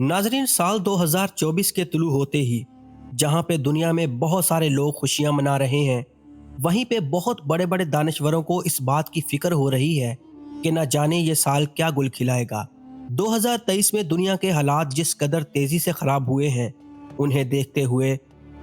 नाजरीन, साल 2024 के तुलू होते ही जहां पे दुनिया में बहुत सारे लोग खुशियां मना रहे हैं, वहीं पे बहुत बड़े बड़े दानश्वरों को इस बात की फिक्र हो रही है कि न जाने ये साल क्या गुल खिलाएगा। 2023 में दुनिया के हालात जिस कदर तेजी से खराब हुए हैं, उन्हें देखते हुए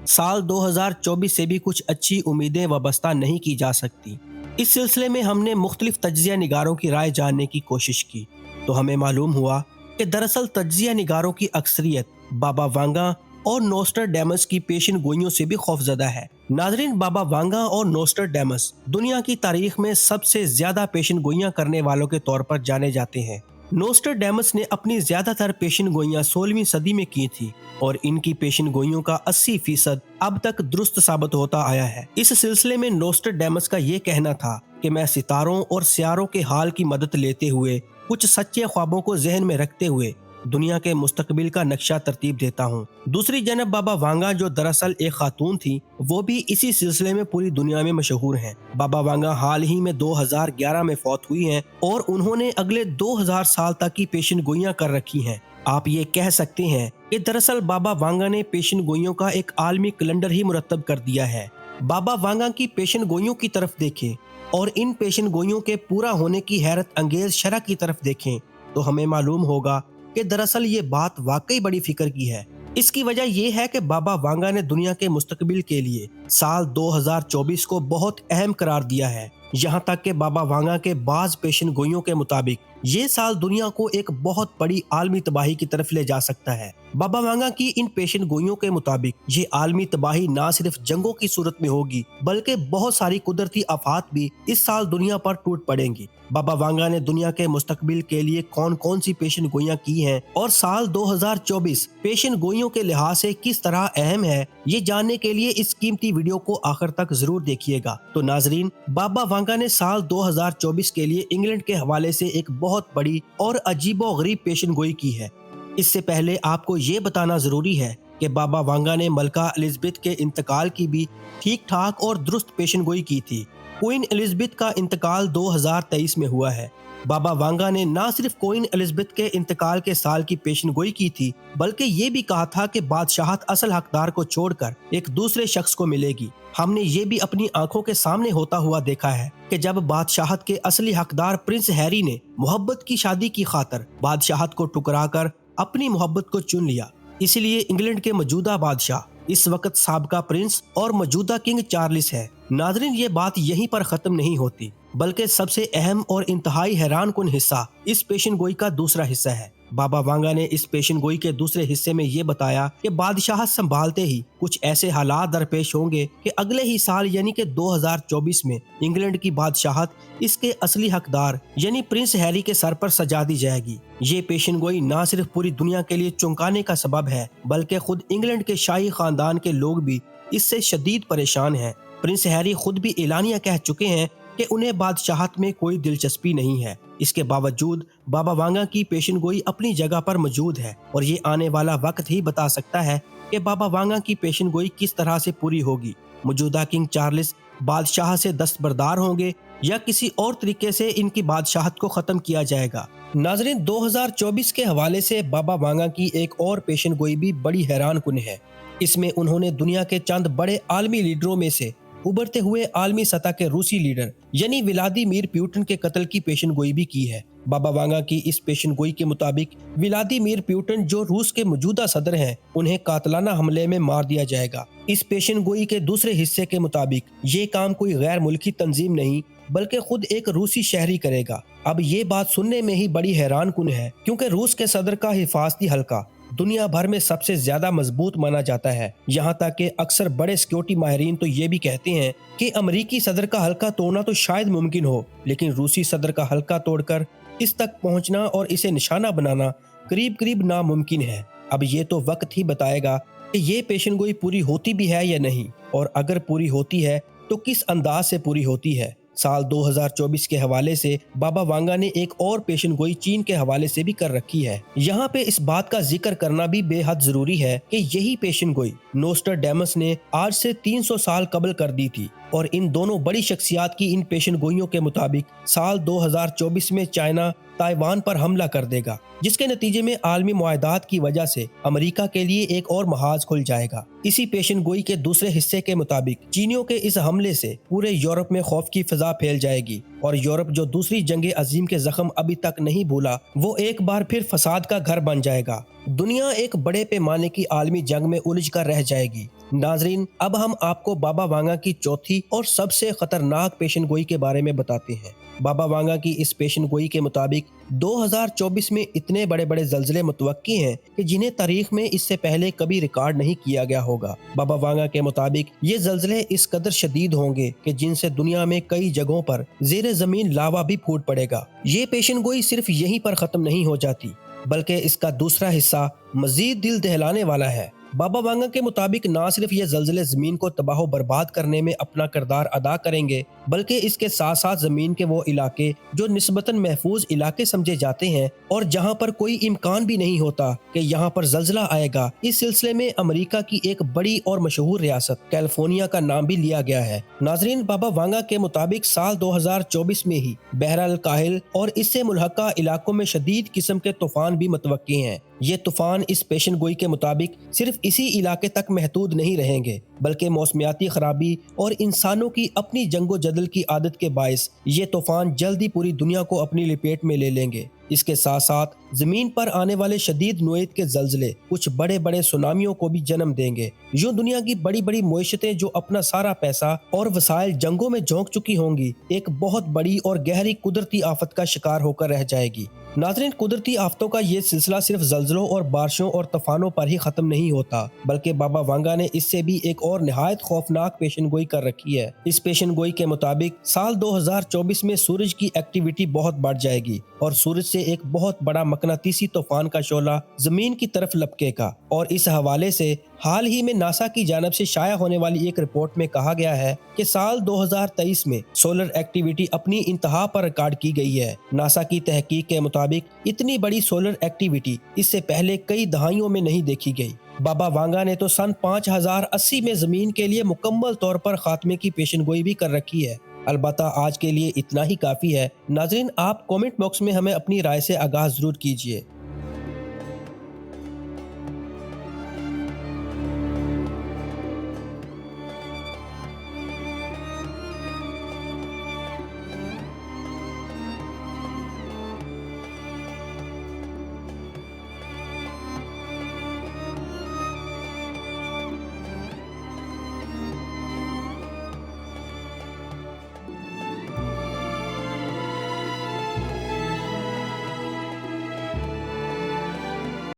साल 2024 से भी कुछ अच्छी उम्मीदें वाबस्ता नहीं की जा सकती। इस सिलसिले में हमने मुख्तलिफ तज्जिया निगारों की राय जानने की कोशिश की, तो हमें मालूम हुआ कि दरअसल तज्जिया निगारों की अक्सरियत बाबा वांगा और नोस्ट्राडेमस की पेशन गोइयों से भी खौफजदा है। नाजरीन, बाबा वांगा और नोस्ट्राडेमस दुनिया की तारीख में सबसे ज्यादा पेशन गोइयां करने वालों के तौर पर जाने जाते हैं। नोस्ट्राडेमस ने अपनी ज्यादातर पेशन गोइयां 16वीं सदी में की थी और इनकी पेशन गोइयों का 80% अब तक दुरुस्त साबित होता आया है। इस सिलसिले में नोस्ट्राडेमस का ये कहना था कि मैं सितारों और सियारों के हाल की मदद लेते हुए कुछ सच्चे ख्वाबों को जहन में रखते हुए दुनिया के मुस्तकबिल का नक्शा तरतीब देता हूँ। दूसरी जनब बाबा वांगा, जो दरअसल एक खातून थी, वो भी इसी सिलसिले में पूरी दुनिया में मशहूर हैं। बाबा वांगा हाल ही में 2011 में फौत हुई हैं और उन्होंने अगले 2000 साल तक की पेशन गोइयां कर रखी हैं। आप ये कह सकते हैं कि दरअसल बाबा वांगा ने पेशन गोइयों का एक आलमी कैलेंडर ही मुरतब कर दिया है। बाबा वांगा की पेशन गोइयों की तरफ देखें और इन पेशन गोइयों के पूरा होने की हैरत अंगेज शरह की तरफ देखें तो हमें मालूम होगा कि दरअसल ये बात वाकई बड़ी फिक्र की है। इसकी वजह यह है कि बाबा वांगा ने दुनिया के मुस्तकबिल के लिए साल 2024 को बहुत अहम करार दिया है। यहाँ तक कि बाबा वांगा के बाज पेशन गोइयों के मुताबिक ये साल दुनिया को एक बहुत बड़ी आलमी तबाही की तरफ ले जा सकता है। बाबा वांगा की इन पेशन गोइयों के मुताबिक ये आलमी तबाही न सिर्फ जंगों की सूरत में होगी, बल्कि बहुत सारी कुदरती आफात भी इस साल दुनिया पर टूट पड़ेंगी। बाबा वांगा ने दुनिया के मुस्तकबिल के लिए कौन कौन सी पेशन गोइयां की हैं और साल 2024 पेशन गोइयों के लिहाज से किस तरह अहम है, ये जानने के लिए इस कीमती वीडियो को आखिर तक जरूर देखिएगा। तो नाजरीन, बाबा वांगा ने साल 2024 के लिए इंग्लैंड के हवाले से एक बहुत बड़ी और अजीबोगरीब पेशन गोई की है। इससे पहले आपको ये बताना जरूरी है कि बाबा वांगा ने मलका एलिजाबेथ के इंतकाल की भी ठीक ठाक और दुरुस्त पेशन गोई की थी। क्वीन एलिजाबेथ का इंतकाल 2023 में हुआ है। बाबा वांगा ने न सिर्फ क्वीन एलिजाबेथ के इंतकाल के साल की पेशन गोई की थी, बल्कि ये भी कहा था कि बादशाहत असल हकदार को छोड़कर एक दूसरे शख्स को मिलेगी। हमने ये भी अपनी आंखों के सामने होता हुआ देखा है कि जब बादशाहत के असली हकदार प्रिंस हैरी ने मोहब्बत की शादी की खातर बादशाहत को टुकराकर अपनी मोहब्बत को चुन लिया। इसलिए इंग्लैंड के मौजूदा बादशाह इस वक्त साबका प्रिंस और मौजूदा किंग चार्ल्स है। नाजरीन, ये बात यहीं पर खत्म नहीं होती, बल्कि सबसे अहम और इंतहाई हैरान कुन हिस्सा इस पेशन गोई का दूसरा हिस्सा है। बाबा वांगा ने इस पेशन गोई के दूसरे हिस्से में ये बताया कि बादशाहत संभालते ही कुछ ऐसे हालात दरपेश होंगे कि अगले ही साल यानी कि 2024 में इंग्लैंड की बादशाहत इसके असली हकदार यानी प्रिंस हैरी के सर पर सजा दी जाएगी। ये पेशन गोई न सिर्फ पूरी दुनिया के लिए चौंकाने का सबब है, बल्कि खुद इंग्लैंड के शाही खानदान के लोग भी इससे शदीद परेशान हैं। प्रिंस हैरी खुद भी एलानिया कह चुके हैं कि उन्हें बादशाहत में कोई दिलचस्पी नहीं है। इसके बावजूद बाबा वांगा की पेशन गोई अपनी जगह पर मौजूद है और ये आने वाला वक्त ही बता सकता है कि बाबा वांगा की पेशन गोई किस तरह से पूरी होगी। मौजूदा किंग चार्ल्स बादशाह से दस्तबरदार होंगे या किसी और तरीके से इनकी बादशाहत को खत्म किया जाएगा। नाजरीन, 2024 के हवाले से बाबा वांगा की एक और पेशन गोई भी बड़ी हैरान कुन है। इसमें उन्होंने दुनिया के चंद बड़े आलमी लीडरों में से उभरते हुए आलमी सतह के रूसी लीडर यानी व्लादिमीर पुतिन के कत्ल की पेशन गोई भी की है। बाबा वांगा की इस पेशन गोई के मुताबिक व्लादिमीर पुतिन, जो रूस के मौजूदा सदर हैं, उन्हें कातलाना हमले में मार दिया जाएगा। इस पेशन गोई के दूसरे हिस्से के मुताबिक ये काम कोई गैर मुल्की तंजीम नहीं, बल्कि खुद एक रूसी शहरी करेगा। अब ये बात सुनने में ही बड़ी हैरान कुन है, क्योंकि रूस के सदर का हिफाजती हल्का दुनिया भर में सबसे ज्यादा मजबूत माना जाता है। यहाँ तक कि अक्सर बड़े सिक्योरिटी माहिरीन तो ये भी कहते हैं कि अमेरिकी सदर का हल्का तोड़ना तो शायद मुमकिन हो, लेकिन रूसी सदर का हल्का तोड़कर इस तक पहुँचना और इसे निशाना बनाना करीब करीब नामुमकिन है। अब ये तो वक्त ही बताएगा कि ये पेशन गोई पूरी होती भी है या नहीं, और अगर पूरी होती है तो किस अंदाज से पूरी होती है। साल 2024 के हवाले से बाबा वांगा ने एक और पेशन गोई चीन के हवाले से भी कर रखी है। यहाँ पे इस बात का जिक्र करना भी बेहद जरूरी है कि यही पेशन गोई नोस्ट्राडेमस ने आज से 300 साल कबल कर दी थी और इन दोनों बड़ी शख्सियात की इन पेशन गोइयों के मुताबिक साल 2024 में चाइना ताइवान पर हमला कर देगा, जिसके नतीजे में आलमी मुआहदात की वजह से अमेरिका के लिए एक और महाज खुल जाएगा। इसी पेशन गोई के दूसरे हिस्से के मुताबिक चीनियों के इस हमले से पूरे यूरोप में खौफ की फिजा फैल जाएगी और यूरोप जो दूसरी जंग अजीम के जख्म अभी तक नहीं भूला, वो एक बार फिर फसाद का घर बन जाएगा। दुनिया एक बड़े पैमाने की आलमी जंग में उलझ कर रह जाएगी। नाजरीन, अब हम आपको बाबा वांगा की चौथी और सबसे खतरनाक पेशन गोई के बारे में बताते हैं। बाबा वांगा की इस पेशन गोई के मुताबिक 2024 में इतने बड़े बड़े ज़लज़ले मुतवक्की हैं कि जिन्हें तारीख में इससे पहले कभी रिकॉर्ड नहीं किया गया होगा। बाबा वांगा के मुताबिक ये ज़लज़ले इस कदर शदीद होंगे कि जिनसे दुनिया में कई जगहों पर ज़ेरे ज़मीन लावा भी फूट पड़ेगा। ये पेशन गोई सिर्फ यहीं पर ख़त्म नहीं हो जाती, बल्कि इसका दूसरा हिस्सा मजीद दिल दहलाने वाला है। बाबा वांगा के मुताबिक ना सिर्फ ये ज़लज़ले ज़मीन को तबाह बर्बाद करने में अपना किरदार अदा करेंगे, बल्कि इसके साथ साथ ज़मीन के वो इलाके जो निस्बतन महफूज इलाके समझे जाते हैं और जहाँ पर कोई इम्कान भी नहीं होता कि यहाँ पर ज़लज़ला आएगा, इस सिलसिले में अमेरिका की एक बड़ी और मशहूर रियासत कैलिफोर्निया का नाम भी लिया गया है। नाजरीन, बाबा वांगा के मुताबिक साल 2024 में ही बहर अल काहिल और इससे मुल्हका इलाकों में शदीद किस्म के तूफान भी मुतवक्की हैं। ये तूफान इस पेशन गोई के मुताबिक सिर्फ इसी इलाके तक महदूद नहीं रहेंगे, बल्कि मौसमियाती खराबी और इंसानों की अपनी जंगो जदल की आदत के बायस ये तूफान जल्दी पूरी दुनिया को अपनी लपेट में ले लेंगे। इसके साथ साथ जमीन पर आने वाले शदीद नोयत के ज़लज़ले कुछ बड़े बड़े सुनामियों को भी जन्म देंगे। यूं दुनिया की बड़ी बड़ी मुईशतें जो अपना सारा पैसा और वसाइल जंगों में झोंक चुकी होंगी, एक बहुत बड़ी और गहरी कुदरती आफत का शिकार होकर रह जाएगी। नाज़रीन, कुदरती आफतों का ये सिलसिला सिर्फ ज़लज़लों और बारिशों और तूफानों पर ही ख़त्म नहीं होता, बल्कि बाबा वांगा ने इससे भी एक और निहायत खौफनाक पेशन गोई कर रखी है। इस पेशन गोई के मुताबिक साल 2024 में सूरज की एक्टिविटी बहुत बढ़ जाएगी और सूरज से एक बहुत बड़ा मकनातीसी तूफान का शोला जमीन की तरफ लपकेगा। और इस हवाले से हाल ही में नासा की जानब से शाया होने वाली एक रिपोर्ट में कहा गया है कि साल 2023 में सोलर एक्टिविटी अपनी इंतहा पर रिकॉर्ड की गई है। नासा की तहकीक के मुताबिक इतनी बड़ी सोलर एक्टिविटी इससे पहले कई दहाइयों में नहीं देखी गई। बाबा वांगा ने तो सन 5080 में जमीन के लिए मुकम्मल तौर पर खात्मे की पेशन गोई भी कर रखी है। अलबत्ता आज के लिए इतना ही काफ़ी है। नाजरीन, आप कमेंट बॉक्स में हमें अपनी राय से आगाह जरूर कीजिए।